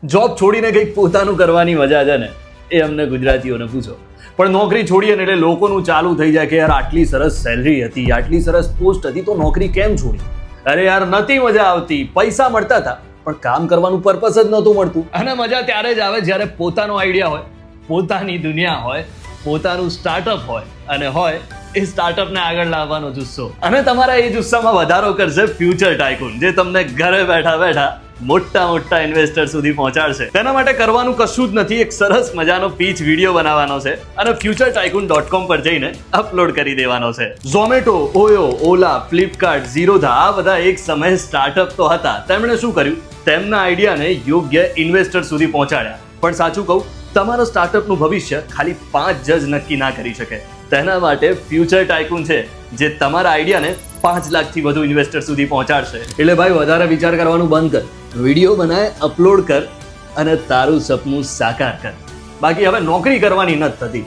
Job છોડીને કંઈક પોતાનું કરવાની મજા છે ને એ અમને ગુજરાતીઓને પૂછો. પણ નોકરી છોડીએ ને એટલે લોકોનું ચાલુ થઈ જાય કે યાર આટલી સરસ સેલરી હતી, આટલી સરસ પોસ્ટ હતી, તો નોકરી કેમ છોડી? અરે યાર નથી મજા આવતી, પૈસા મળતા હતા પણ કામ કરવાનું પર્પસ જ નહોતું મળતું. અને મજા ત્યારે જ આવે જ્યારે પોતાનો આઈડિયા હોય, પોતાની દુનિયા હોય, પોતાનું સ્ટાર્ટઅપ હોય અને હોય એ સ્ટાર્ટઅપને આગળ લાવવાનો જુસ્સો. અને તમારા એ જુસ્સામાં વધારો કરશે ફ્યુચર ટાઇકૂન, જે તમને ઘરે બેઠા બેઠા મોટા ઇન્વેસ્ટર સુધી પહોંચાડશે. તેના માટે કરવાનું કશું જ નથી, એક સરસ મજાનો પીચ વિડીયો બનાવવાનો છે અને futuretycoon.com પર જઈને અપલોડ કરી દેવાનો છે. ઝોમેટો, ઓયો, ઓલા, ફ્લિપકાર્ટ, ઝીરોધા આ બધા એક સમયે સ્ટાર્ટઅપ તો હતા. તેમણે શું કર્યું? તેમના આઈડિયાને યોગ્ય ઇન્વેસ્ટર સુધી પહોંચાડ્યા. પણ સાચું કહું, તમારો સ્ટાર્ટઅપનું ભવિષ્ય ખાલી 5 જજ નક્કી ના કરી શકે. તેના માટે ફ્યુચર ટાઇકૂન છે, જે તમારા આઈડિયાને 5 લાખથી વધુ ઇન્વેસ્ટર સુધી પહોંચાડશે. એટલે ભાઈ વધારે વિચાર કરવાનું બંધ કર, વિડીયો બનાય, અપલોડ કર અને તારું સપનું સાકાર કર. બાકી હવે નોકરી કરવાની નથી થતી.